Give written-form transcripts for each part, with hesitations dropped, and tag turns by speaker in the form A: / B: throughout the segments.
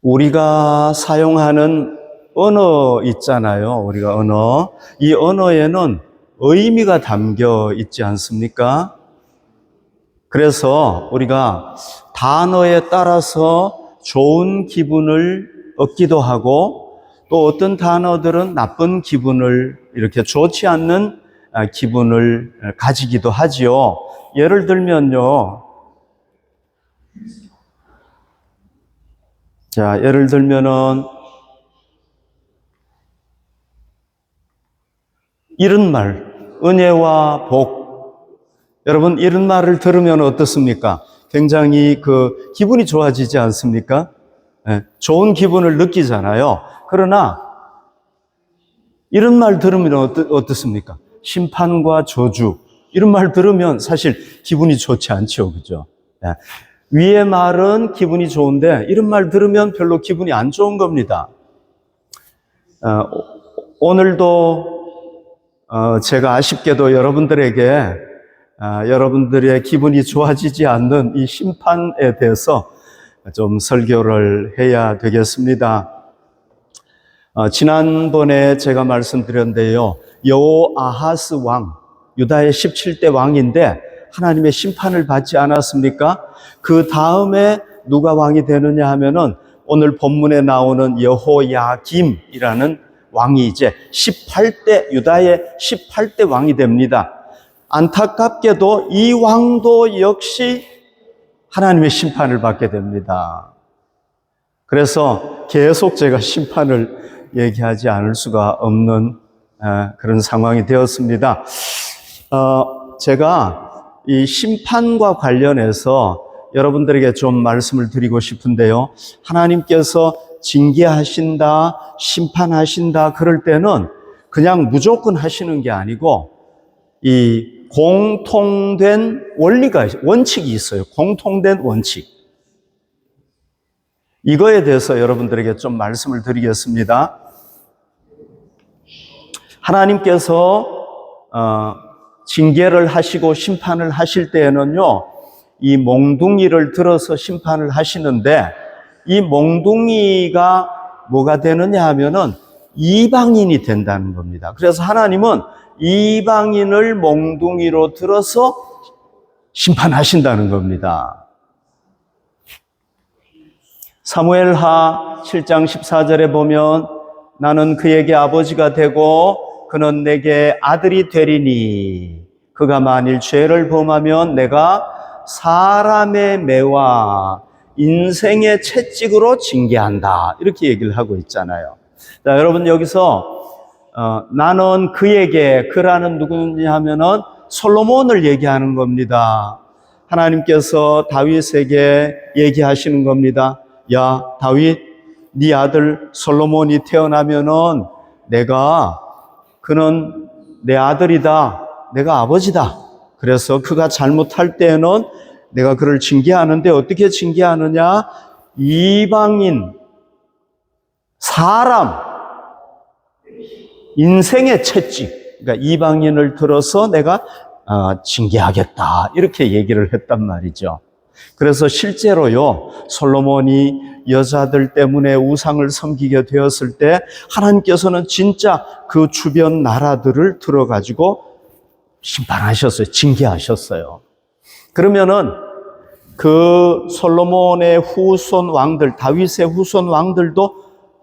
A: 우리가 사용하는 언어 있잖아요. 우리가 언어. 이 언어에는 의미가 담겨 있지 않습니까? 그래서 우리가 단어에 따라서 좋은 기분을 얻기도 하고 또 어떤 단어들은 나쁜 기분을 이렇게 좋지 않는 기분을 가지기도 하지요. 예를 들면요. 자, 예를 들면은 이런 말, 은혜와 복. 여러분, 이런 말을 들으면 어떻습니까? 굉장히 기분이 좋아지지 않습니까? 네, 좋은 기분을 느끼잖아요. 그러나 이런 말 들으면 어떻습니까? 심판과 저주. 이런 말 들으면 사실 기분이 좋지 않죠. 그죠? 네. 위의 말은 기분이 좋은데 이런 말 들으면 별로 기분이 안 좋은 겁니다. 오늘도 제가 아쉽게도 여러분들에게 여러분들의 기분이 좋아지지 않는 이 심판에 대해서 좀 설교를 해야 되겠습니다. 지난번에 제가 말씀드렸는데요. 여호아하스 왕, 유다의 17대 왕인데 하나님의 심판을 받지 않았습니까? 그 다음에 누가 왕이 되느냐 하면은 오늘 본문에 나오는 여호야김이라는 왕이 이제 18대, 유다의 18대 왕이 됩니다. 안타깝게도 이 왕도 역시 하나님의 심판을 받게 됩니다. 그래서 계속 제가 심판을 얘기하지 않을 수가 없는 그런 상황이 되었습니다. 제가 이 심판과 관련해서 여러분들에게 좀 말씀을 드리고 싶은데요. 하나님께서 징계하신다, 심판하신다 그럴 때는 그냥 무조건 하시는 게 아니고 이 공통된 원칙이 있어요. 공통된 원칙. 이거에 대해서 여러분들에게 좀 말씀을 드리겠습니다. 하나님께서 징계를 하시고 심판을 하실 때에는요, 이 몽둥이를 들어서 심판을 하시는데 이 몽둥이가 뭐가 되느냐 하면은 이방인이 된다는 겁니다. 그래서 하나님은 이방인을 몽둥이로 들어서 심판하신다는 겁니다. 사무엘하 7장 14절에 보면 나는 그에게 아버지가 되고 그는 내게 아들이 되리니 그가 만일 죄를 범하면 내가 사람의 매와 인생의 채찍으로 징계한다. 이렇게 얘기를 하고 있잖아요. 자, 여러분 여기서 나는 그에게, 그라는 누구냐 하면은 솔로몬을 얘기하는 겁니다. 하나님께서 다윗에게 얘기하시는 겁니다. 야, 다윗, 네 아들 솔로몬이 태어나면은 그는 내 아들이다. 내가 아버지다. 그래서 그가 잘못할 때에는 내가 그를 징계하는데 어떻게 징계하느냐? 이방인, 사람, 인생의 채찍, 그러니까 이방인을 들어서 내가 징계하겠다. 이렇게 얘기를 했단 말이죠. 그래서 실제로요, 솔로몬이 여자들 때문에 우상을 섬기게 되었을 때 하나님께서는 진짜 그 주변 나라들을 들어가지고 심판하셨어요. 징계하셨어요. 그러면은 그 솔로몬의 후손 왕들, 다윗의 후손 왕들도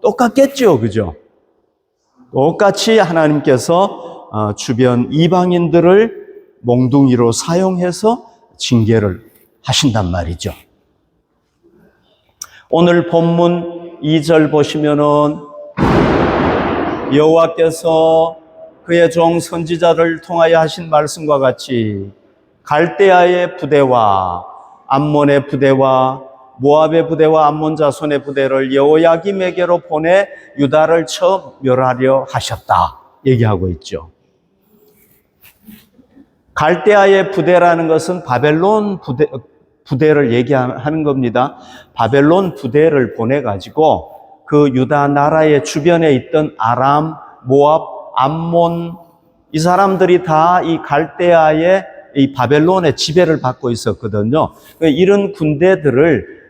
A: 똑같겠죠. 그죠? 똑같이 하나님께서 주변 이방인들을 몽둥이로 사용해서 징계를 하신단 말이죠. 오늘 본문 2절 보시면은 여호와께서 그의 종 선지자를 통하여 하신 말씀과 같이 갈대아의 부대와 암몬의 부대와 모압의 부대와 암몬 자손의 부대를 여호야김에게로 보내 유다를 처음 멸하려 하셨다 얘기하고 있죠. 갈대아의 부대라는 것은 바벨론 부대를 얘기하는 겁니다. 바벨론 부대를 보내가지고 그 유다 나라의 주변에 있던 아람, 모압, 암몬 이 사람들이 다 이 갈대아의 이 바벨론의 지배를 받고 있었거든요. 이런 군대들을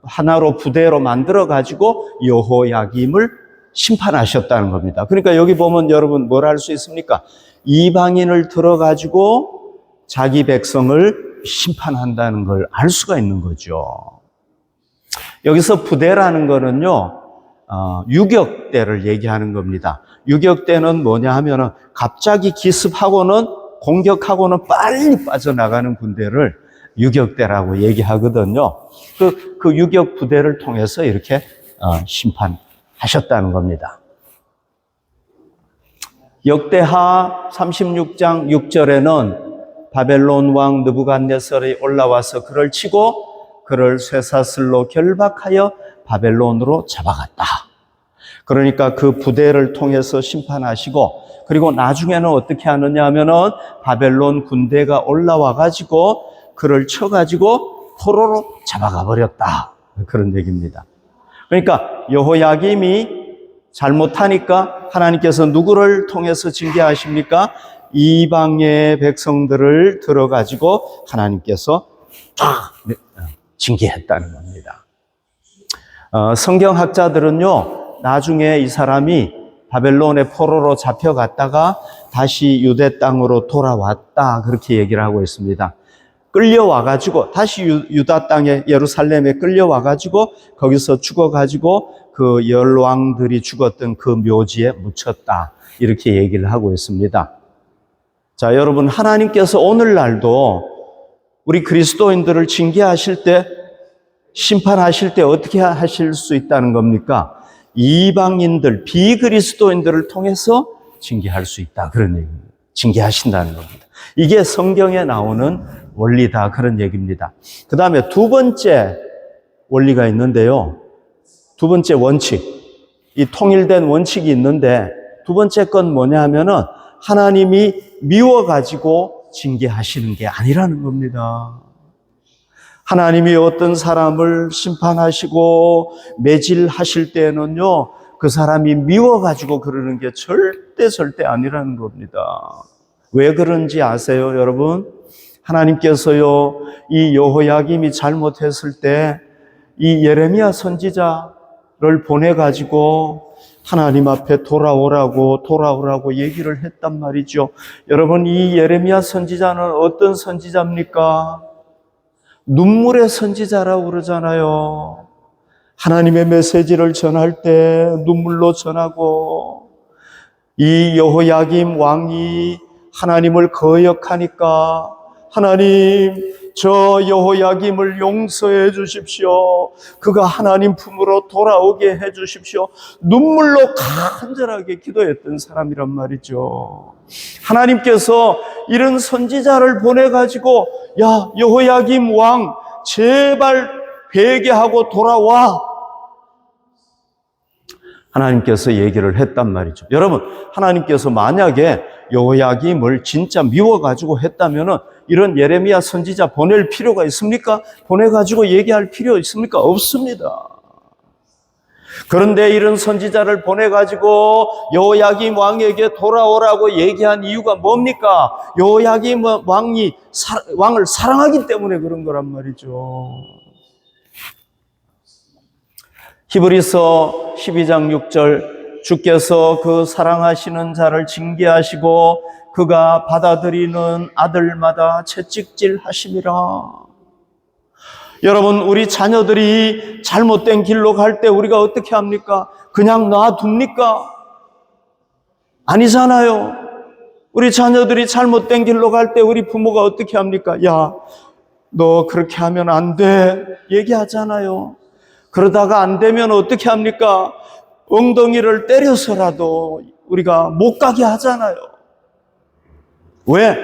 A: 하나로 부대로 만들어 가지고 여호야김을 심판하셨다는 겁니다. 그러니까 여기 보면 여러분 뭘 알 수 있습니까? 이방인을 들어 가지고 자기 백성을 심판한다는 걸 알 수가 있는 거죠. 여기서 부대라는 거는요, 유격대를 얘기하는 겁니다. 유격대는 뭐냐 하면은 갑자기 기습하고는 공격하고는 빨리 빠져나가는 군대를 유격대라고 얘기하거든요. 그 유격 부대를 통해서 이렇게 심판하셨다는 겁니다. 역대하 36장 6절에는 바벨론 왕 느부갓네살이 올라와서 그를 치고 그를 쇠사슬로 결박하여 바벨론으로 잡아갔다. 그러니까 그 부대를 통해서 심판하시고, 그리고 나중에는 어떻게 하느냐 하면은 바벨론 군대가 올라와 가지고 그를 쳐가지고 포로로 잡아가 버렸다. 그런 얘기입니다. 그러니까 여호야김이 잘못하니까 하나님께서 누구를 통해서 징계하십니까? 이방의 백성들을 들어가지고 하나님께서 징계했다는 겁니다. 성경학자들은요, 나중에 이 사람이 바벨론의 포로로 잡혀갔다가 다시 유대 땅으로 돌아왔다, 그렇게 얘기를 하고 있습니다. 끌려와가지고 다시 유다 땅에, 예루살렘에 끌려와가지고 거기서 죽어가지고 그 열왕들이 죽었던 그 묘지에 묻혔다, 이렇게 얘기를 하고 있습니다. 자, 여러분, 하나님께서 오늘날도 우리 그리스도인들을 징계하실 때, 심판하실 때 어떻게 하실 수 있다는 겁니까? 이방인들, 비그리스도인들을 통해서 징계할 수 있다, 그런 얘기입니다. 징계하신다는 겁니다. 이게 성경에 나오는 원리다, 그런 얘기입니다. 그 다음에 두 번째 원리가 있는데요. 두 번째 원칙, 이 통일된 원칙이 있는데, 두 번째 건 뭐냐 하면은 하나님이 미워가지고 징계하시는 게 아니라는 겁니다. 하나님이 어떤 사람을 심판하시고 매질하실 때는요, 그 사람이 미워가지고 그러는 게 절대 아니라는 겁니다. 왜 그런지 아세요, 여러분? 하나님께서요, 이 여호야김이 잘못했을 때 이 예레미야 선지자를 보내가지고 하나님 앞에 돌아오라고 얘기를 했단 말이죠. 여러분, 이 예레미야 선지자는 어떤 선지자입니까? 눈물의 선지자라고 그러잖아요. 하나님의 메시지를 전할 때 눈물로 전하고, 이 여호야김 왕이 하나님을 거역하니까 하나님, 저 여호야김을 용서해 주십시오. 그가 하나님 품으로 돌아오게 해 주십시오. 눈물로 간절하게 기도했던 사람이란 말이죠. 하나님께서 이런 선지자를 보내가지고, 야, 여호야김 왕, 제발 회개하고 돌아와. 하나님께서 얘기를 했단 말이죠. 여러분, 하나님께서 만약에 여호야김을 진짜 미워가지고 했다면은 이런 예레미야 선지자 보낼 필요가 있습니까? 보내가지고 얘기할 필요 있습니까? 없습니다. 그런데 이런 선지자를 보내가지고 여호야김 왕에게 돌아오라고 얘기한 이유가 뭡니까? 여호야김 왕을 사랑하기 때문에 그런 거란 말이죠. 히브리서 12장 6절, 주께서 그 사랑하시는 자를 징계하시고 그가 받아들이는 아들마다 채찍질 하심이라. 여러분, 우리 자녀들이 잘못된 길로 갈 때 우리가 어떻게 합니까? 그냥 놔둡니까? 아니잖아요. 우리 자녀들이 잘못된 길로 갈 때 우리 부모가 어떻게 합니까? 야, 너 그렇게 하면 안 돼, 얘기하잖아요. 그러다가 안 되면 어떻게 합니까? 엉덩이를 때려서라도 우리가 못 가게 하잖아요. 왜?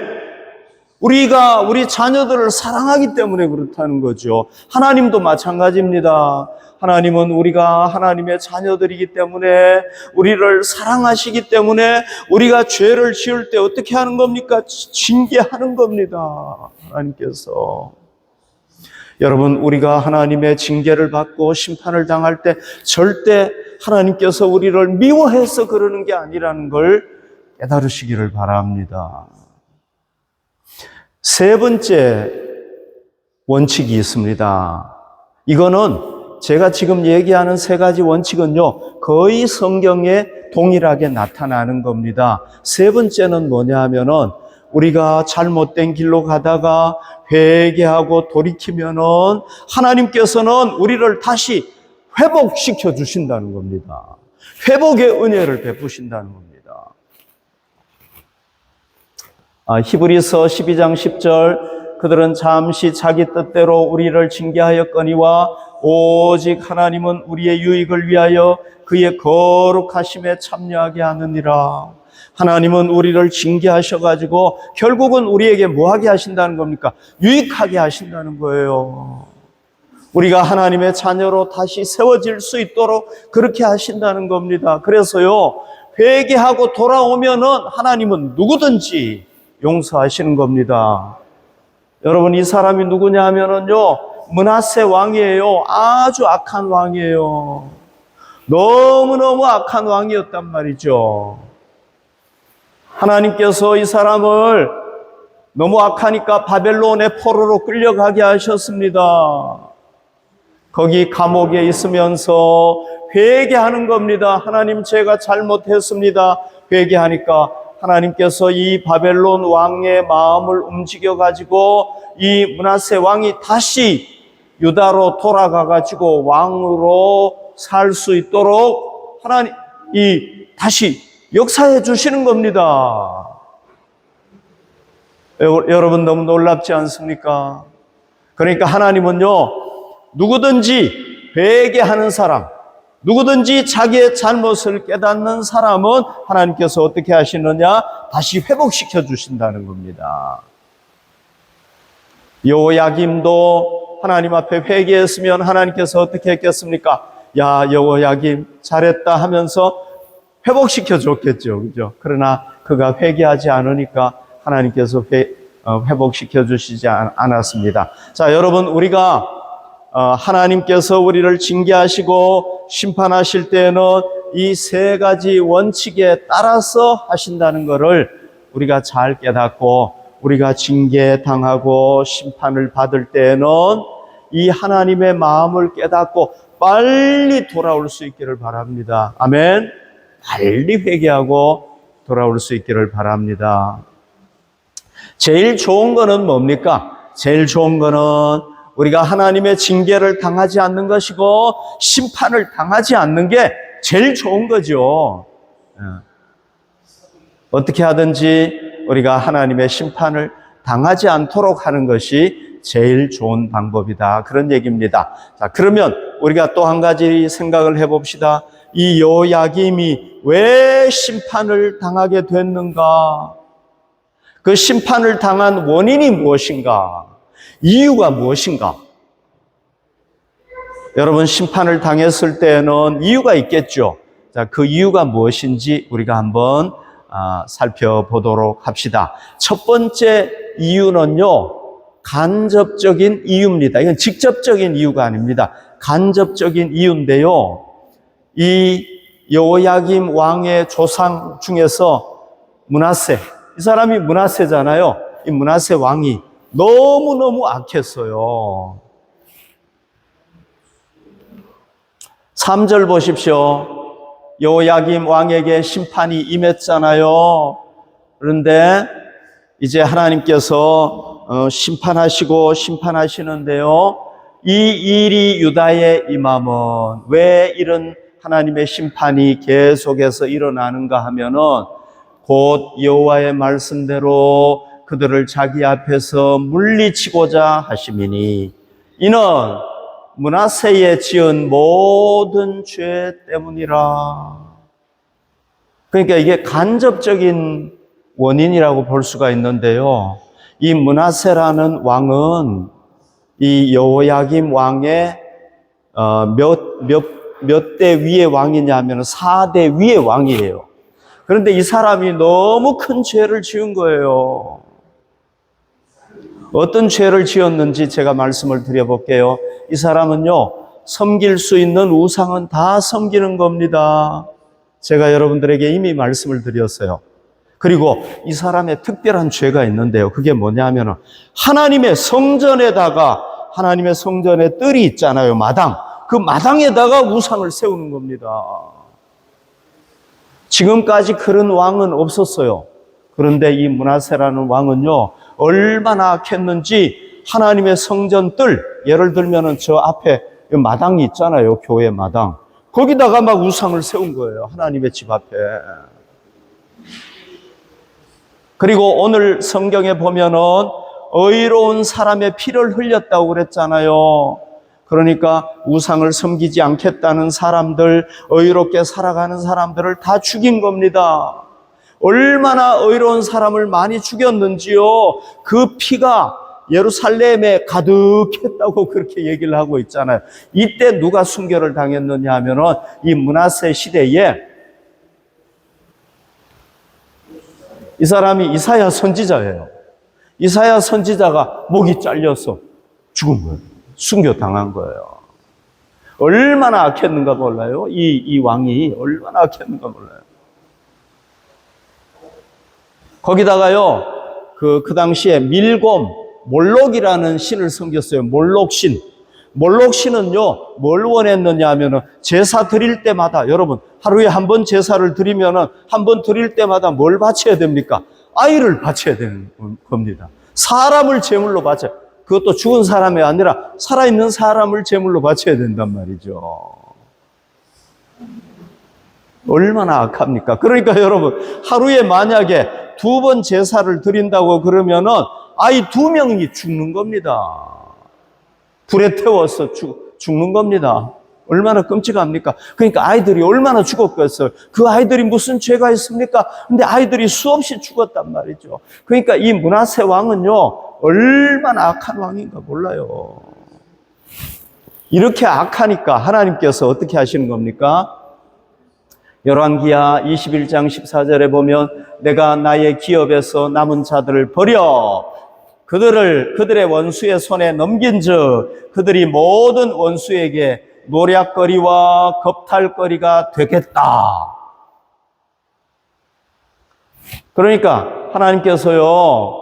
A: 우리가 우리 자녀들을 사랑하기 때문에 그렇다는 거죠. 하나님도 마찬가지입니다. 하나님은 우리가 하나님의 자녀들이기 때문에, 우리를 사랑하시기 때문에 우리가 죄를 지을 때 어떻게 하는 겁니까? 징계하는 겁니다. 하나님께서. 여러분, 우리가 하나님의 징계를 받고 심판을 당할 때 절대 하나님께서 우리를 미워해서 그러는 게 아니라는 걸 깨달으시기를 바랍니다. 세 번째 원칙이 있습니다. 이거는 제가 지금 얘기하는 세 가지 원칙은요, 거의 성경에 동일하게 나타나는 겁니다. 세 번째는 뭐냐 하면은, 우리가 잘못된 길로 가다가 회개하고 돌이키면은 하나님께서는 우리를 다시 회복시켜 주신다는 겁니다. 회복의 은혜를 베푸신다는 겁니다. 히브리서 12장 10절, 그들은 잠시 자기 뜻대로 우리를 징계하였거니와 오직 하나님은 우리의 유익을 위하여 그의 거룩하심에 참여하게 하느니라. 하나님은 우리를 징계하셔가지고 결국은 우리에게 뭐하게 하신다는 겁니까? 유익하게 하신다는 거예요. 우리가 하나님의 자녀로 다시 세워질 수 있도록 그렇게 하신다는 겁니다. 그래서요, 회개하고 돌아오면은 하나님은 누구든지 용서하시는 겁니다. 여러분, 이 사람이 누구냐 하면은요, 므낫세 왕이에요. 아주 악한 왕이에요. 너무너무 악한 왕이었단 말이죠. 하나님께서 이 사람을 너무 악하니까 바벨론의 포로로 끌려가게 하셨습니다. 거기 감옥에 있으면서 회개하는 겁니다. 하나님, 제가 잘못했습니다. 회개하니까 하나님께서 이 바벨론 왕의 마음을 움직여가지고 이 므낫세 왕이 다시 유다로 돌아가가지고 왕으로 살 수 있도록 하나님이 다시 역사해 주시는 겁니다. 여러분, 너무 놀랍지 않습니까? 그러니까 하나님은요, 누구든지 회개하는 사람, 누구든지 자기의 잘못을 깨닫는 사람은 하나님께서 어떻게 하시느냐? 다시 회복시켜 주신다는 겁니다. 여호야김도 하나님 앞에 회개했으면 하나님께서 어떻게 했겠습니까? 야, 여호야김 잘했다 하면서 회복시켜 줬겠죠. 그죠? 그러나 그가 회개하지 않으니까 하나님께서 회복시켜 주시지 않았습니다. 자, 여러분, 우리가 하나님께서 우리를 징계하시고 심판하실 때에는 이 세 가지 원칙에 따라서 하신다는 것을 우리가 잘 깨닫고, 우리가 징계당하고 심판을 받을 때에는 이 하나님의 마음을 깨닫고 빨리 돌아올 수 있기를 바랍니다. 아멘. 빨리 회개하고 돌아올 수 있기를 바랍니다. 제일 좋은 거는 뭡니까? 제일 좋은 거는 우리가 하나님의 징계를 당하지 않는 것이고 심판을 당하지 않는 게 제일 좋은 거죠. 어떻게 하든지 우리가 하나님의 심판을 당하지 않도록 하는 것이 제일 좋은 방법이다. 그런 얘기입니다. 자, 그러면 우리가 또 한 가지 생각을 해봅시다. 이 여호야김이 왜 심판을 당하게 됐는가? 그 심판을 당한 원인이 무엇인가? 이유가 무엇인가? 여러분, 심판을 당했을 때는 이유가 있겠죠. 자, 그 이유가 무엇인지 우리가 한번 살펴보도록 합시다. 첫 번째 이유는요, 간접적인 이유입니다. 이건 직접적인 이유가 아닙니다. 간접적인 이유인데요, 이 여호야김 왕의 조상 중에서 므낫세, 이 사람이 므낫세잖아요. 이 므낫세 왕이 너무너무 악했어요. 3절 보십시오. 여호야김 왕에게 심판이 임했잖아요. 그런데 이제 하나님께서 심판하시는데요. 이 일이 유다에 임함은 왜 이런 하나님의 심판이 계속해서 일어나는가 하면은 곧 여호와의 말씀대로 그들을 자기 앞에서 물리치고자 하심이니 이는 므낫세에 지은 모든 죄 때문이라. 그러니까 이게 간접적인 원인이라고 볼 수가 있는데요. 이 므낫세라는 왕은 이 여호야김 왕의 몇 대 위의 왕이냐 하면 4대 위의 왕이에요. 그런데 이 사람이 너무 큰 죄를 지은 거예요. 어떤 죄를 지었는지 제가 말씀을 드려볼게요. 이 사람은요, 섬길 수 있는 우상은 다 섬기는 겁니다. 제가 여러분들에게 이미 말씀을 드렸어요. 그리고 이 사람의 특별한 죄가 있는데요. 그게 뭐냐면 하나님의 성전에다가, 하나님의 성전에 뜰이 있잖아요. 마당. 그 마당에다가 우상을 세우는 겁니다. 지금까지 그런 왕은 없었어요. 그런데 이 므낫세라는 왕은요, 얼마나 악했는지 하나님의 성전들, 예를 들면은 저 앞에 마당이 있잖아요. 교회 마당. 거기다가 막 우상을 세운 거예요. 하나님의 집 앞에. 그리고 오늘 성경에 보면은 의로운 사람의 피를 흘렸다고 그랬잖아요. 그러니까 우상을 섬기지 않겠다는 사람들, 의롭게 살아가는 사람들을 다 죽인 겁니다. 얼마나 의로운 사람을 많이 죽였는지요. 그 피가 예루살렘에 가득했다고 그렇게 얘기를 하고 있잖아요. 이때 누가 순교를 당했느냐 하면은 이 므낫세 시대에 이 사람이 이사야 선지자예요. 이사야 선지자가 목이 잘려서 죽은 거예요. 순교 당한 거예요. 얼마나 악했는가 몰라요. 이 왕이 얼마나 악했는가 몰라요. 거기다가요, 그 당시에 밀곰, 몰록이라는 신을 섬겼어요. 몰록신. 몰록신은요, 뭘 원했느냐 하면은 제사 드릴 때마다, 여러분, 하루에 한 번 제사를 드리면은 한 번 드릴 때마다 뭘 바쳐야 됩니까? 아이를 바쳐야 되는 겁니다. 사람을 제물로 바쳐요. 그것도 죽은 사람이 아니라 살아있는 사람을 제물로 바쳐야 된단 말이죠. 얼마나 악합니까? 그러니까 여러분, 하루에 만약에 2번 제사를 드린다고 그러면은 아이 2명이 죽는 겁니다. 불에 태워서 죽는 겁니다. 얼마나 끔찍합니까? 그러니까 아이들이 얼마나 죽었겠어요. 그 아이들이 무슨 죄가 있습니까? 근데 아이들이 수없이 죽었단 말이죠. 그러니까 이 므낫세 왕은요, 얼마나 악한 왕인가 몰라요. 이렇게 악하니까 하나님께서 어떻게 하시는 겁니까? 열왕기하 21장 14절에 보면 내가 나의 기업에서 남은 자들을 버려 그들의 원수의 손에 넘긴즉 그들이 모든 원수에게 노략거리와 겁탈거리가 되겠다. 그러니까 하나님께서요,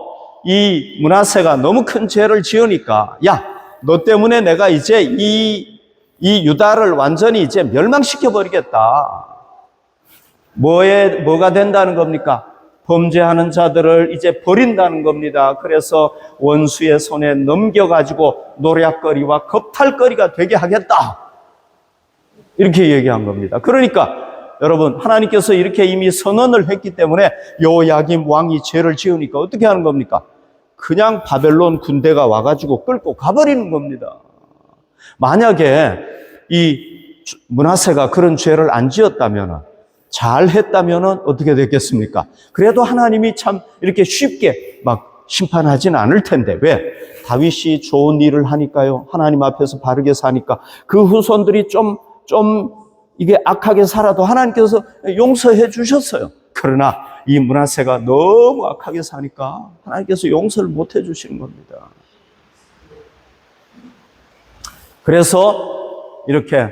A: 이 므낫세가 너무 큰 죄를 지으니까 야, 너 때문에 내가 이제 이 유다를 완전히 이제 멸망시켜 버리겠다. 뭐가 된다는 겁니까? 범죄하는 자들을 이제 버린다는 겁니다. 그래서 원수의 손에 넘겨가지고 노략거리와 겁탈거리가 되게 하겠다. 이렇게 얘기한 겁니다. 그러니까 여러분, 하나님께서 이렇게 이미 선언을 했기 때문에 여호야김 왕이 죄를 지으니까 어떻게 하는 겁니까? 그냥 바벨론 군대가 와가지고 끌고 가버리는 겁니다. 만약에 이 므낫세가 그런 죄를 안 지었다면, 잘 했다면 어떻게 됐겠습니까? 그래도 하나님이 참 이렇게 쉽게 막 심판하지는 않을 텐데, 왜? 다윗이 좋은 일을 하니까요. 하나님 앞에서 바르게 사니까 그 후손들이 좀 이게 악하게 살아도 하나님께서 용서해 주셨어요. 그러나 이 므낫세가 너무 악하게 사니까 하나님께서 용서를 못 해 주시는 겁니다. 그래서 이렇게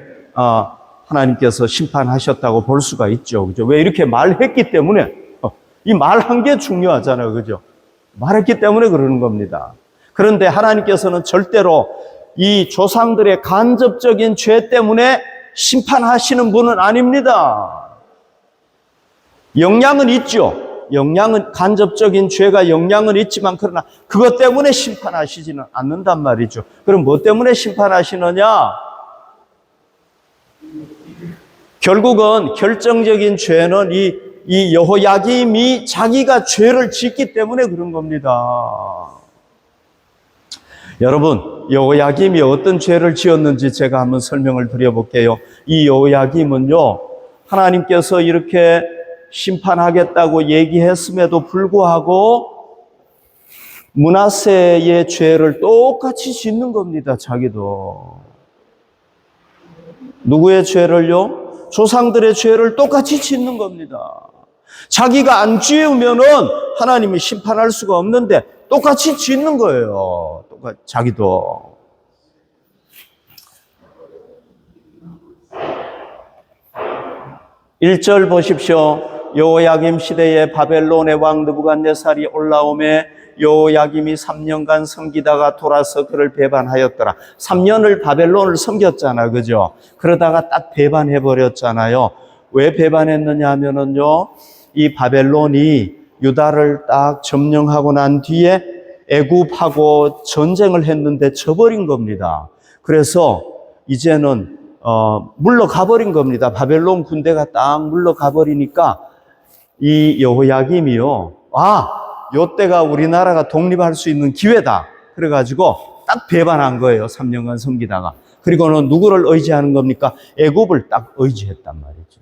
A: 하나님께서 심판하셨다고 볼 수가 있죠. 그죠? 왜 이렇게 말했기 때문에, 이 말한 게 중요하잖아요. 그죠? 말했기 때문에 그러는 겁니다. 그런데 하나님께서는 절대로 이 조상들의 간접적인 죄 때문에 심판하시는 분은 아닙니다. 영향은 있죠. 간접적인 죄가 영향은 있지만, 그러나 그것 때문에 심판하시지는 않는단 말이죠. 그럼 뭐 때문에 심판하시느냐? 결국은 결정적인 죄는 이 여호야김이 자기가 죄를 짓기 때문에 그런 겁니다. 여러분, 여호야김이 어떤 죄를 지었는지 제가 한번 설명을 드려볼게요. 이 여호야김은요, 하나님께서 이렇게 심판하겠다고 얘기했음에도 불구하고 므낫세의 죄를 똑같이 짓는 겁니다. 자기도. 누구의 죄를요? 조상들의 죄를 똑같이 짓는 겁니다. 자기가 안 지으면은 하나님이 심판할 수가 없는데 똑같이 짓는 거예요. 자기도. (1절) 보십시오. 여호야김 시대에 바벨론의 왕 느부갓네살이 올라오매 여호야김이 3년간 섬기다가 돌아서 그를 배반하였더라. 3년을 바벨론을 섬겼잖아, 그죠? 그러다가 딱 배반해버렸잖아요. 왜 배반했느냐 하면은요, 이 바벨론이 유다를 딱 점령하고 난 뒤에 애굽하고 전쟁을 했는데 져버린 겁니다. 그래서 이제는 물러가 버린 겁니다. 바벨론 군대가 딱 물러가 버리니까 이 여호야김이요, 요때가 우리나라가 독립할 수 있는 기회다. 그래가지고 딱 배반한 거예요. 3년간 섬기다가. 그리고는 누구를 의지하는 겁니까? 애굽을 딱 의지했단 말이죠.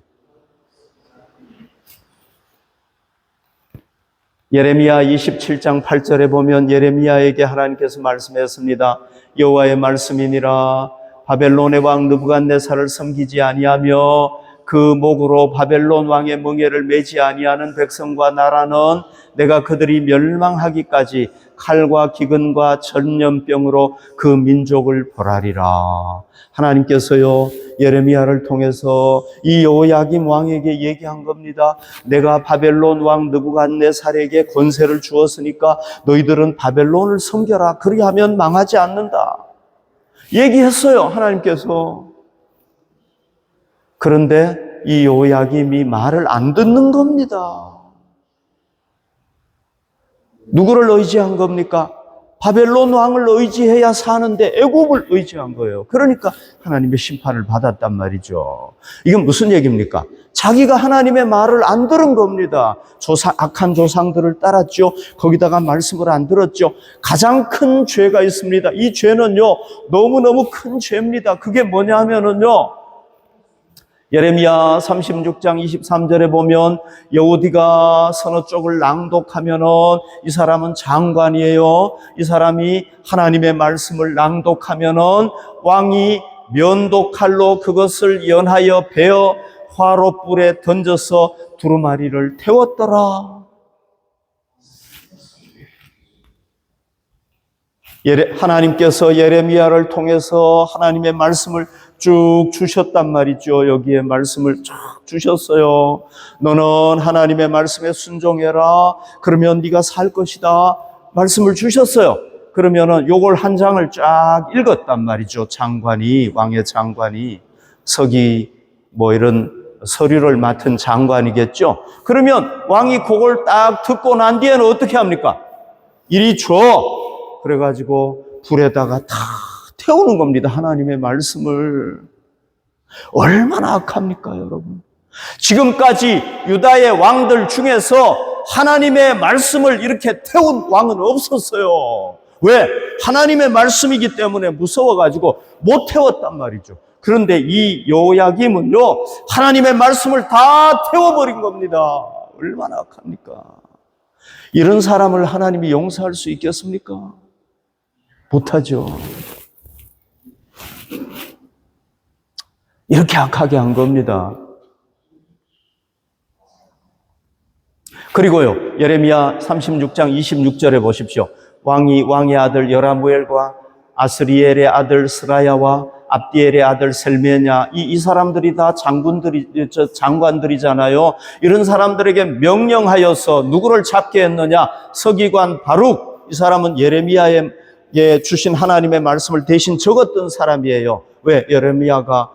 A: 예레미야 27장 8절에 보면 예레미야에게 하나님께서 말씀했습니다. 여호와의 말씀이니라. 바벨론의 왕 느부갓네살을 섬기지 아니하며 그 목으로 바벨론 왕의 멍에를 매지 아니하는 백성과 나라는 내가 그들이 멸망하기까지 칼과 기근과 전염병으로 그 민족을 벌하리라. 하나님께서요, 예레미야를 통해서 이 여호야김 왕에게 얘기한 겁니다. 내가 바벨론 왕 느부갓네살에게 권세를 주었으니까 너희들은 바벨론을 섬겨라. 그리하면 망하지 않는다. 얘기했어요, 하나님께서. 그런데 이 여호야김이 말을 안 듣는 겁니다. 누구를 의지한 겁니까? 바벨론 왕을 의지해야 사는데 애굽을 의지한 거예요. 그러니까 하나님의 심판을 받았단 말이죠. 이건 무슨 얘기입니까? 자기가 하나님의 말을 안 들은 겁니다. 악한 조상들을 따랐죠. 거기다가 말씀을 안 들었죠. 가장 큰 죄가 있습니다. 이 죄는요, 너무너무 큰 죄입니다. 그게 뭐냐 하면은요, 예레미야 36장 23절에 보면 여호디가 서너 쪽을 낭독하면은 이 사람은 장관이에요. 이 사람이 하나님의 말씀을 낭독하면은 왕이 면도칼로 그것을 연하여 베어 화롯불에 던져서 두루마리를 태웠더라. 하나님께서 예레미야를 통해서 하나님의 말씀을 쭉 주셨단 말이죠. 여기에 말씀을 쭉 주셨어요. 너는 하나님의 말씀에 순종해라. 그러면 네가 살 것이다. 말씀을 주셨어요. 그러면은 요걸 한 장을 쫙 읽었단 말이죠. 장관이, 왕의 장관이, 서기 이런 서류를 맡은 장관이겠죠. 그러면 왕이 그걸 딱 듣고 난 뒤에는 어떻게 합니까? 이리 줘. 그래가지고 불에다가 다 태우는 겁니다. 하나님의 말씀을. 얼마나 악합니까, 여러분? 지금까지 유다의 왕들 중에서 하나님의 말씀을 이렇게 태운 왕은 없었어요. 왜? 하나님의 말씀이기 때문에 무서워가지고 못 태웠단 말이죠. 그런데 이 여호야김은요, 하나님의 말씀을 다 태워버린 겁니다. 얼마나 악합니까? 이런 사람을 하나님이 용서할 수 있겠습니까? 못하죠. 이렇게 악하게 한 겁니다. 그리고요, 예레미야 36장 26절에 보십시오. 왕의 아들 여라무엘과 아스리엘의 아들 스라야와 압디엘의 아들 셀메냐, 이 사람들이 다 장관들이잖아요. 이런 사람들에게 명령하여서 누구를 잡게 했느냐? 서기관 바룩. 이 사람은 예레미야에 주신 하나님의 말씀을 대신 적었던 사람이에요. 왜? 예레미야가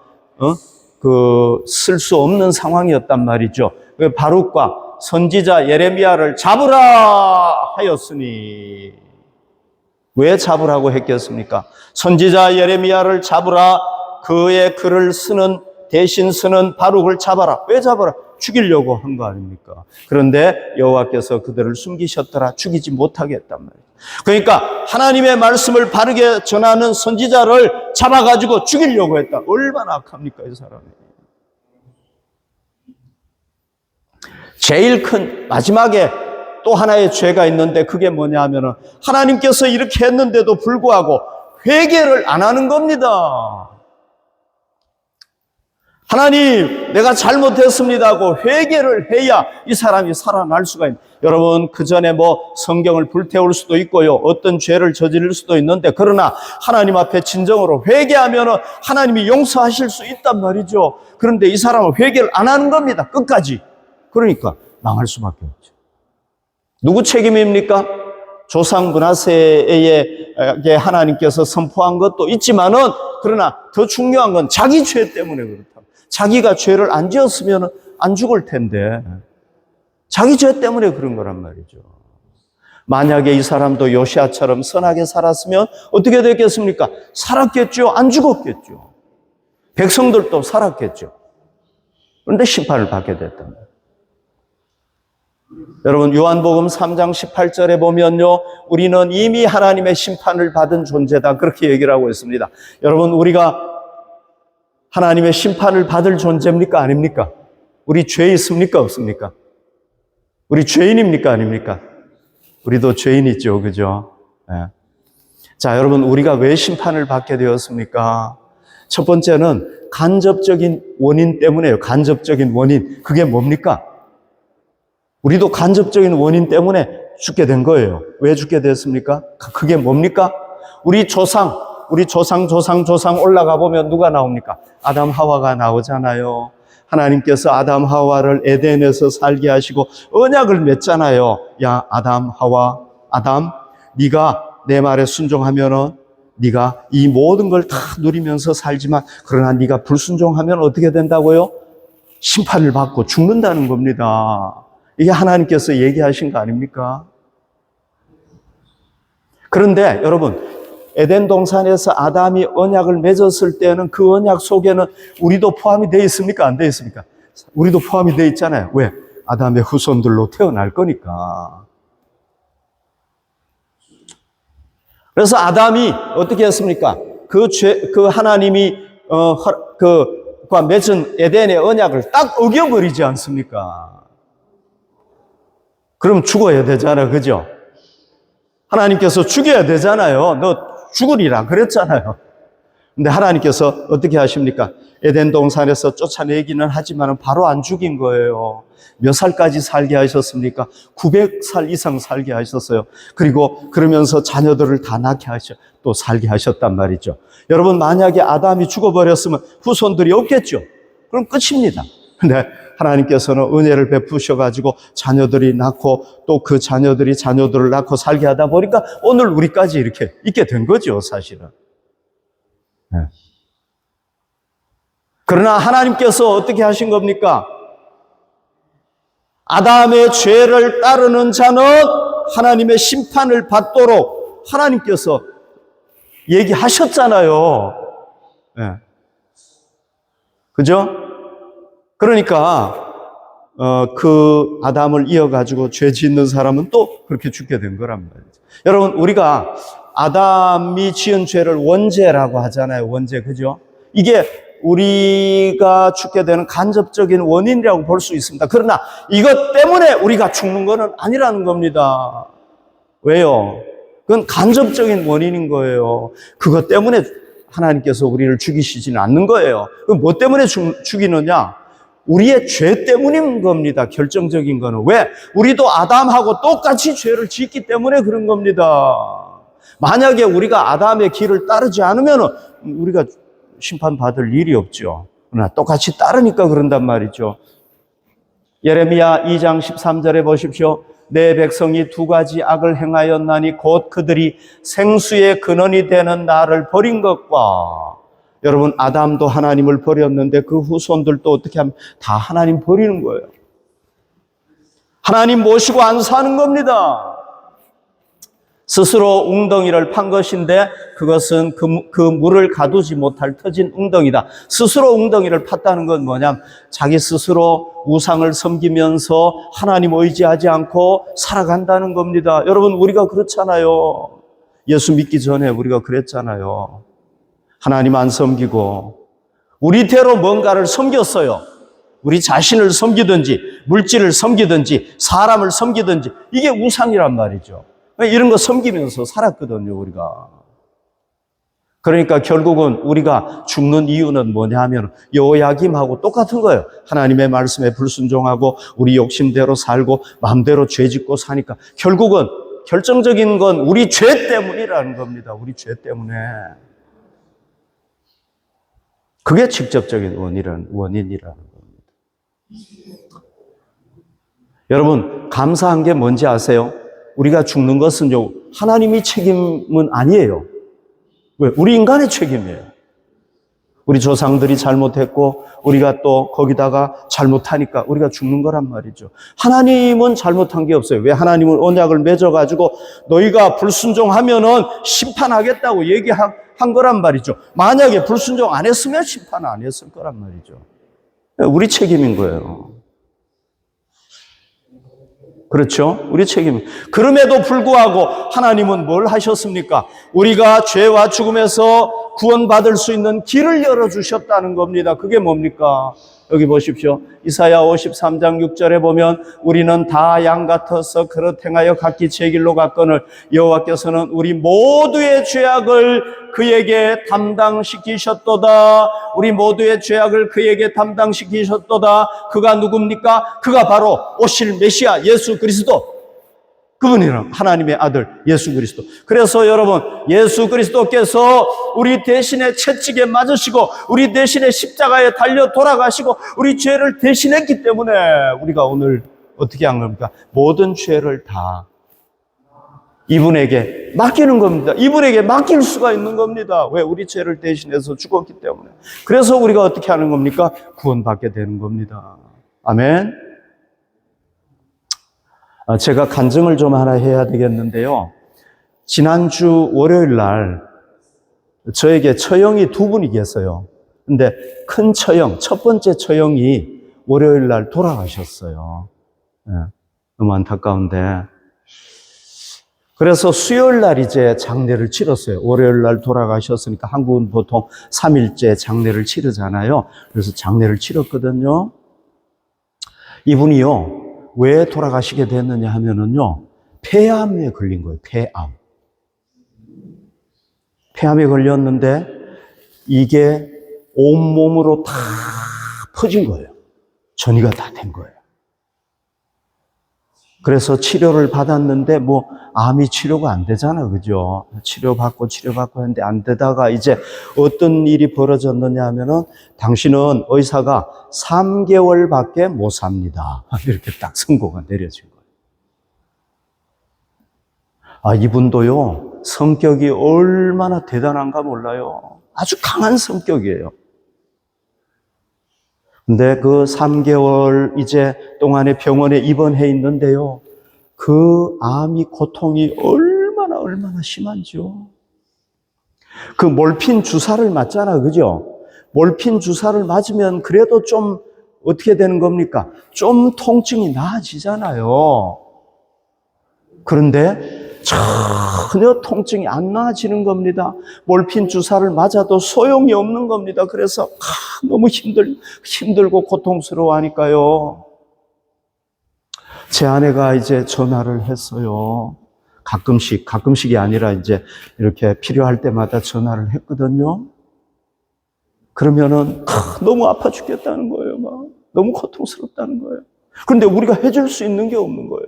A: 쓸 수 없는 상황이었단 말이죠. 바룩과 선지자 예레미야를 잡으라 하였으니. 왜 잡으라고 했겠습니까? 선지자 예레미야를 잡으라. 그의 글을 대신 쓰는 바룩을 잡아라. 왜 잡아라? 죽이려고 한 거 아닙니까? 그런데 여호와께서 그들을 숨기셨더라. 죽이지 못하게 했단 말이에요. 그러니까 하나님의 말씀을 바르게 전하는 선지자를 잡아가지고 죽이려고 했다. 얼마나 악합니까, 이 사람이. 제일 큰 마지막에 또 하나의 죄가 있는데 그게 뭐냐 하면은 하나님께서 이렇게 했는데도 불구하고 회개를 안 하는 겁니다. 하나님, 내가 잘못했습니다 하고 회개를 해야 이 사람이 살아날 수가 있는. 여러분, 그 전에 성경을 불태울 수도 있고요, 어떤 죄를 저지를 수도 있는데, 그러나 하나님 앞에 진정으로 회개하면은 하나님이 용서하실 수 있단 말이죠. 그런데 이 사람은 회개를 안 하는 겁니다, 끝까지. 그러니까 망할 수밖에 없죠. 누구 책임입니까? 조상 문화세에 하나님께서 선포한 것도 있지만은, 그러나 더 중요한 건 자기 죄 때문에 그렇다. 자기가 죄를 안 지었으면 안 죽을 텐데 자기 죄 때문에 그런 거란 말이죠. 만약에 이 사람도 요시아처럼 선하게 살았으면 어떻게 됐겠습니까? 살았겠죠. 안 죽었겠죠. 백성들도 살았겠죠. 그런데 심판을 받게 됐답니다. 여러분, 요한복음 3장 18절에 보면요, 우리는 이미 하나님의 심판을 받은 존재다, 그렇게 얘기를 하고 있습니다. 여러분, 우리가 하나님의 심판을 받을 존재입니까? 아닙니까? 우리 죄 있습니까? 없습니까? 우리 죄인입니까? 아닙니까? 우리도 죄인이죠. 그죠? 네. 자, 여러분, 우리가 왜 심판을 받게 되었습니까? 첫 번째는 간접적인 원인 때문에요. 간접적인 원인. 그게 뭡니까? 우리도 간접적인 원인 때문에 죽게 된 거예요. 왜 죽게 됐습니까? 그게 뭡니까? 우리 조상 올라가 보면 누가 나옵니까? 아담, 하와가 나오잖아요. 하나님께서 아담, 하와를 에덴에서 살게 하시고 언약을 맺잖아요. 야, 아담, 하와, 아담, 네가 내 말에 순종하면은 네가 이 모든 걸 다 누리면서 살지만, 그러나 네가 불순종하면 어떻게 된다고요? 심판을 받고 죽는다는 겁니다. 이게 하나님께서 얘기하신 거 아닙니까? 그런데 여러분, 에덴 동산에서 아담이 언약을 맺었을 때는 그 언약 속에는 우리도 포함이 되어 있습니까? 안 되어 있습니까? 우리도 포함이 되어 있잖아요. 왜? 아담의 후손들로 태어날 거니까. 그래서 아담이 어떻게 했습니까? 그 하나님이 맺은 에덴의 언약을 딱 어겨버리지 않습니까? 그럼 죽어야 되잖아요. 그죠? 하나님께서 죽여야 되잖아요. 너 죽으리라 그랬잖아요. 근데 하나님께서 어떻게 하십니까? 에덴 동산에서 쫓아내기는 하지만 바로 안 죽인 거예요. 몇 살까지 살게 하셨습니까? 900살 이상 살게 하셨어요. 그리고 그러면서 자녀들을 다 낳게 하셔, 또 살게 하셨단 말이죠. 여러분, 만약에 아담이 죽어버렸으면 후손들이 없겠죠? 그럼 끝입니다. 근데 하나님께서는 은혜를 베푸셔가지고 자녀들이 낳고 또 그 자녀들이 자녀들을 낳고 살게 하다 보니까 오늘 우리까지 이렇게 있게 된 거죠, 사실은. 네. 그러나 하나님께서 어떻게 하신 겁니까? 아담의 죄를 따르는 자는 하나님의 심판을 받도록 하나님께서 얘기하셨잖아요. 네. 그죠? 그러니까 그 아담을 이어가지고 죄 짓는 사람은 또 그렇게 죽게 된 거란 말이죠. 여러분, 우리가 아담이 지은 죄를 원죄라고 하잖아요. 원죄, 그죠? 이게 우리가 죽게 되는 간접적인 원인이라고 볼 수 있습니다. 그러나 이것 때문에 우리가 죽는 것은 아니라는 겁니다. 왜요? 그건 간접적인 원인인 거예요. 그것 때문에 하나님께서 우리를 죽이시지는 않는 거예요. 그럼 뭐 때문에 죽이느냐? 우리의 죄 때문인 겁니다. 결정적인 거는. 왜? 우리도 아담하고 똑같이 죄를 짓기 때문에 그런 겁니다. 만약에 우리가 아담의 길을 따르지 않으면 우리가 심판받을 일이 없죠. 그러나 똑같이 따르니까 그런단 말이죠. 예레미야 2장 13절에 보십시오. 내 백성이 두 가지 악을 행하였나니 곧 그들이 생수의 근원이 되는 나를 버린 것과, 여러분, 아담도 하나님을 버렸는데 그 후손들도 어떻게 하면 다 하나님 버리는 거예요. 하나님 모시고 안 사는 겁니다. 스스로 웅덩이를 판 것인데 그것은 그 물을 가두지 못할 터진 웅덩이다. 스스로 웅덩이를 팠다는 건 뭐냐면 자기 스스로 우상을 섬기면서 하나님 의지하지 않고 살아간다는 겁니다. 여러분, 우리가 그렇잖아요. 예수 믿기 전에 우리가 그랬잖아요. 하나님 안 섬기고 우리대로 뭔가를 섬겼어요. 우리 자신을 섬기든지 물질을 섬기든지 사람을 섬기든지, 이게 우상이란 말이죠. 이런 거 섬기면서 살았거든요, 우리가. 그러니까 결국은 우리가 죽는 이유는 뭐냐 하면 여호야김하고 똑같은 거예요. 하나님의 말씀에 불순종하고 우리 욕심대로 살고 마음대로 죄짓고 사니까 결국은 결정적인 건 우리 죄 때문이라는 겁니다. 우리 죄 때문에. 그게 직접적인 원인이라는 겁니다. 여러분, 감사한 게 뭔지 아세요? 우리가 죽는 것은요, 하나님이 책임은 아니에요. 왜? 우리 인간의 책임이에요. 우리 조상들이 잘못했고 우리가 또 거기다가 잘못하니까 우리가 죽는 거란 말이죠. 하나님은 잘못한 게 없어요. 왜? 하나님은 언약을 맺어가지고 너희가 불순종하면은 심판하겠다고 얘기한 거란 말이죠. 만약에 불순종 안 했으면 심판 안 했을 거란 말이죠. 우리 책임인 거예요. 그렇죠? 우리 책임. 그럼에도 불구하고 하나님은 뭘 하셨습니까? 우리가 죄와 죽음에서 구원받을 수 있는 길을 열어주셨다는 겁니다. 그게 뭡니까? 여기 보십시오. 이사야 53장 6절에 보면 우리는 다 양 같아서 그릇 행하여 각기 제 길로 갔거늘 여호와께서는 우리 모두의 죄악을 그에게 담당시키셨도다. 우리 모두의 죄악을 그에게 담당시키셨도다. 그가 누굽니까? 그가 바로 오실 메시아 예수 그리스도. 그분이란 하나님의 아들 예수 그리스도. 그래서 여러분, 예수 그리스도께서 우리 대신에 채찍에 맞으시고 우리 대신에 십자가에 달려 돌아가시고 우리 죄를 대신했기 때문에 우리가 오늘 어떻게 한 겁니까? 모든 죄를 다 이분에게 맡기는 겁니다. 이분에게 맡길 수가 있는 겁니다. 왜? 우리 죄를 대신해서 죽었기 때문에. 그래서 우리가 어떻게 하는 겁니까? 구원받게 되는 겁니다. 아멘. 제가 간증을 좀 하나 해야 되겠는데요. 지난주 월요일 날 저에게 처형이 두 분이 계세요. 근데 큰 처형, 첫 번째 처형이 월요일 날 돌아가셨어요. 네, 너무 안타까운데. 그래서 수요일 날 이제 장례를 치렀어요. 월요일 날 돌아가셨으니까 한국은 보통 3일째 장례를 치르잖아요. 그래서 장례를 치렀거든요. 이분이요. 왜 돌아가시게 됐느냐 하면은요, 폐암에 걸린 거예요, 폐암. 폐암에 걸렸는데, 이게 온몸으로 다 퍼진 거예요. 전이가 다 된 거예요. 그래서 치료를 받았는데, 암이 치료가 안 되잖아요, 그죠? 치료받고 했는데 안 되다가 이제 어떤 일이 벌어졌느냐 하면은 당신은 의사가 3개월밖에 못 삽니다. 이렇게 딱 선고가 내려진 거예요. 이분도요, 성격이 얼마나 대단한가 몰라요. 아주 강한 성격이에요. 근데 그 3개월 이제 동안에 병원에 입원해 있는데요. 그 암이 고통이 얼마나 심한지요. 그 몰핀 주사를 맞잖아, 그죠? 몰핀 주사를 맞으면 그래도 좀 어떻게 되는 겁니까? 좀 통증이 나아지잖아요. 그런데 전혀 통증이 안 나아지는 겁니다. 몰핀 주사를 맞아도 소용이 없는 겁니다. 그래서 너무 힘들고 고통스러워 하니까요. 제 아내가 이제 전화를 했어요. 가끔씩이 아니라 이제 이렇게 필요할 때마다 전화를 했거든요. 그러면은 너무 아파 죽겠다는 거예요. 막 너무 고통스럽다는 거예요. 그런데 우리가 해줄 수 있는 게 없는 거예요.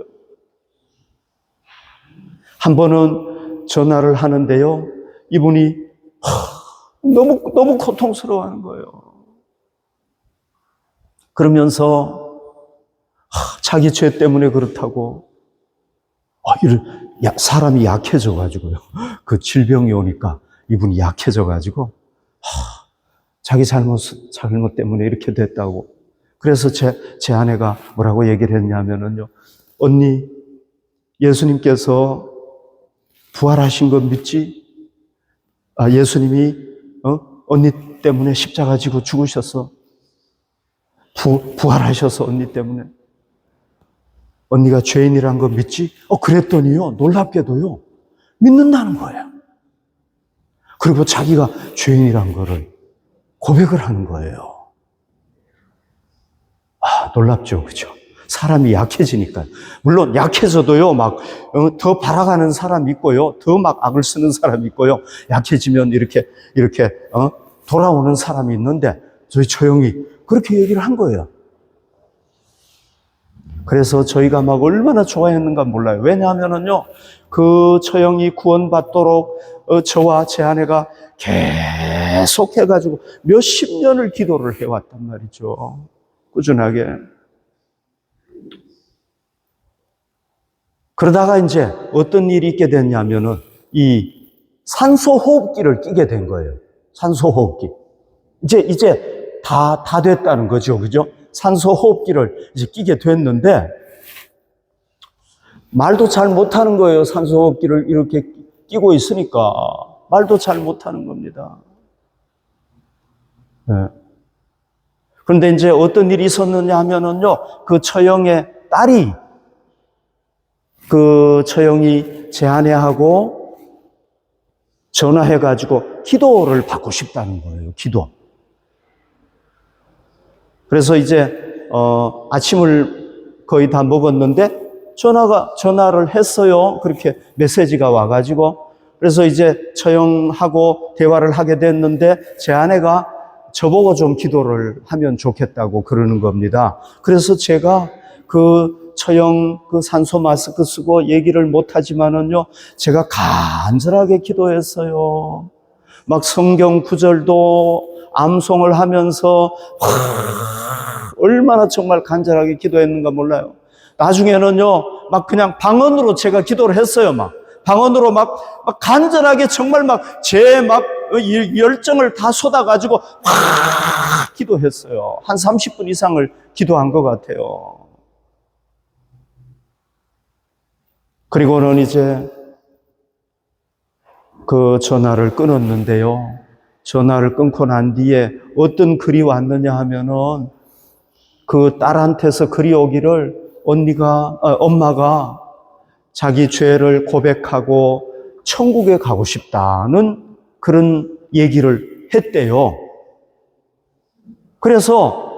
A: 한 번은 전화를 하는데요. 이분이 너무 고통스러워하는 거예요. 그러면서 자기 죄 때문에 그렇다고 사람이 약해져가지고요. 그 질병이 오니까 이분이 약해져가지고 자기 잘못 때문에 이렇게 됐다고. 그래서 제 아내가 뭐라고 얘기를 했냐면은요. 언니, 예수님께서 부활하신 거 믿지? 예수님이 언니 때문에 십자가 지고 죽으셔서 부활하셔서 언니 때문에. 언니가 죄인이란 거 믿지? 그랬더니요, 놀랍게도요, 믿는다는 거예요. 그리고 자기가 죄인이란 거를 고백을 하는 거예요. 놀랍죠, 그죠? 사람이 약해지니까. 물론 약해져도요, 더 바라가는 사람이 있고요, 더 막 악을 쓰는 사람이 있고요, 약해지면 이렇게, 돌아오는 사람이 있는데, 저희 처형이 그렇게 얘기를 한 거예요. 그래서 저희가 막 얼마나 좋아했는가 몰라요. 왜냐하면은요, 그 처형이 구원받도록 저와 제 아내가 계속 해가지고 몇십 년을 기도를 해왔단 말이죠. 꾸준하게. 그러다가 이제 어떤 일이 있게 됐냐면은 이 산소 호흡기를 끼게 된 거예요. 산소 호흡기. 이제 다 됐다는 거죠. 그죠? 산소 호흡기를 이제 끼게 됐는데 말도 잘 못하는 거예요. 산소 호흡기를 이렇게 끼고 있으니까 말도 잘 못하는 겁니다. 네. 그런데 이제 어떤 일이 있었느냐 하면은요, 그 처형의 딸이 그 처형이 제 아내하고 전화해가지고 기도를 받고 싶다는 거예요. 기도. 그래서 이제 아침을 거의 다 먹었는데 전화를 했어요. 그렇게 메시지가 와가지고. 그래서 이제 처형하고 대화를 하게 됐는데 제 아내가 저보고 좀 기도를 하면 좋겠다고 그러는 겁니다. 그래서 제가 그 처형 그 산소 마스크 쓰고 얘기를 못하지만은요, 제가 간절하게 기도했어요. 막 성경 구절도 암송을 하면서 얼마나 정말 간절하게 기도했는가 몰라요. 나중에는요, 막 그냥 방언으로 제가 기도를 했어요. 막 방언으로 막 간절하게 정말 막 제 막 열정을 다 쏟아가지고 막 기도했어요. 한 30분 이상을 기도한 것 같아요. 그리고는 이제 그 전화를 끊었는데요. 전화를 끊고 난 뒤에 어떤 글이 왔느냐 하면은 그 딸한테서 글이 오기를 엄마가 자기 죄를 고백하고 천국에 가고 싶다는 그런 얘기를 했대요. 그래서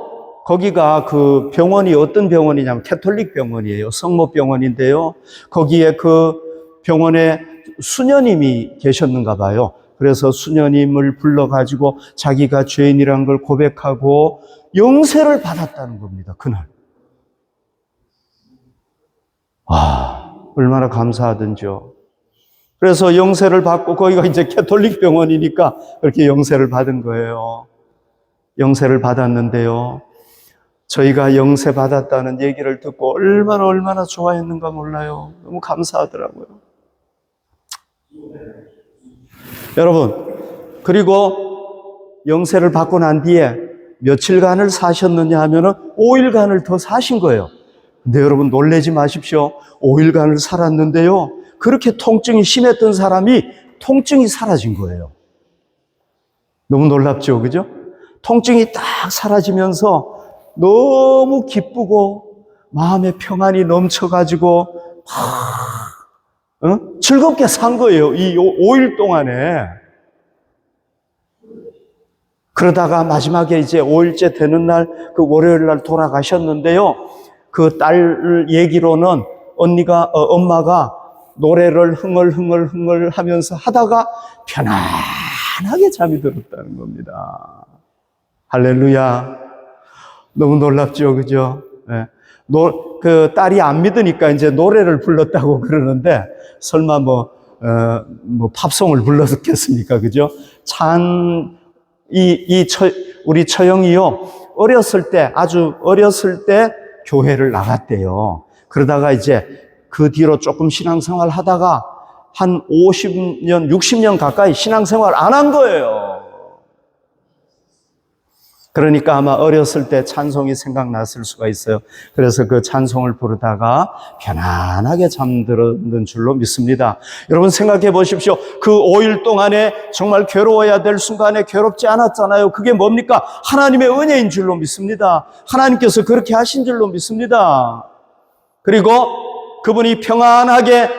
A: 거기가 그 병원이 어떤 병원이냐면 캐톨릭 병원이에요. 성모병원인데요. 거기에 그 병원에 수녀님이 계셨는가 봐요. 그래서 수녀님을 불러가지고 자기가 죄인이라는 걸 고백하고 영세를 받았다는 겁니다. 그날. 얼마나 감사하든지요. 그래서 영세를 받고 거기가 이제 캐톨릭 병원이니까 그렇게 영세를 받은 거예요. 영세를 받았는데요. 저희가 영세 받았다는 얘기를 듣고 얼마나 좋아했는가 몰라요. 너무 감사하더라고요. 여러분, 그리고 영세를 받고 난 뒤에 며칠간을 사셨느냐 하면은 5일간을 더 사신 거예요. 근데 여러분 놀라지 마십시오. 5일간을 살았는데요. 그렇게 통증이 심했던 사람이 통증이 사라진 거예요. 너무 놀랍죠, 그죠? 통증이 딱 사라지면서 너무 기쁘고 마음의 평안이 넘쳐가지고 즐겁게 산 거예요. 이 5일 동안에. 그러다가 마지막에 이제 5일째 되는 날, 그 월요일 날 돌아가셨는데요. 그 딸 얘기로는 엄마가 노래를 흥얼흥얼 하면서 하다가 편안하게 잠이 들었다는 겁니다. 할렐루야. 너무 놀랍죠, 그죠? 네. 그 딸이 안 믿으니까 이제 노래를 불렀다고 그러는데, 설마 팝송을 불렀겠습니까, 그죠? 우리 처형이요, 아주 어렸을 때 교회를 나갔대요. 그러다가 이제 그 뒤로 조금 신앙생활 하다가 한 50년, 60년 가까이 신앙생활 안 한 거예요. 그러니까 아마 어렸을 때 찬송이 생각났을 수가 있어요. 그래서 그 찬송을 부르다가 편안하게 잠들었는 줄로 믿습니다. 여러분 생각해 보십시오. 그 5일 동안에 정말 괴로워야 될 순간에 괴롭지 않았잖아요. 그게 뭡니까? 하나님의 은혜인 줄로 믿습니다. 하나님께서 그렇게 하신 줄로 믿습니다. 그리고 그분이 평안하게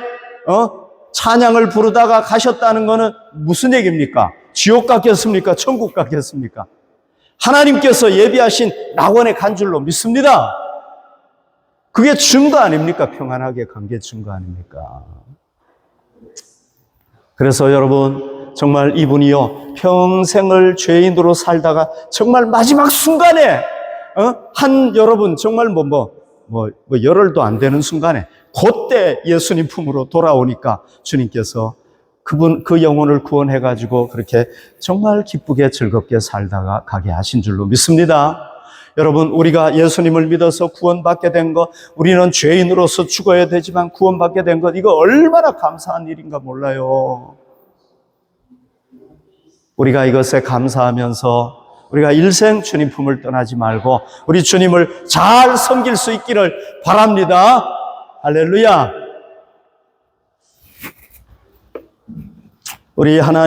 A: 찬양을 부르다가 가셨다는 것은 무슨 얘기입니까? 지옥 같겠습니까? 천국 같겠습니까? 하나님께서 예비하신 낙원에 간 줄로 믿습니다. 그게 증거 아닙니까? 평안하게 간 게 증거 아닙니까? 그래서 여러분 정말 이분이요 평생을 죄인으로 살다가 정말 마지막 순간에 여러분 정말 열흘도 안 되는 순간에 그때 예수님 품으로 돌아오니까 주님께서 그 영혼을 구원해가지고 그렇게 정말 기쁘게 즐겁게 살다가 가게 하신 줄로 믿습니다. 여러분, 우리가 예수님을 믿어서 구원받게 된 것, 우리는 죄인으로서 죽어야 되지만 구원받게 된 것, 이거 얼마나 감사한 일인가 몰라요. 우리가 이것에 감사하면서 우리가 일생 주님 품을 떠나지 말고 우리 주님을 잘 섬길 수 있기를 바랍니다. 할렐루야. 우리 하나님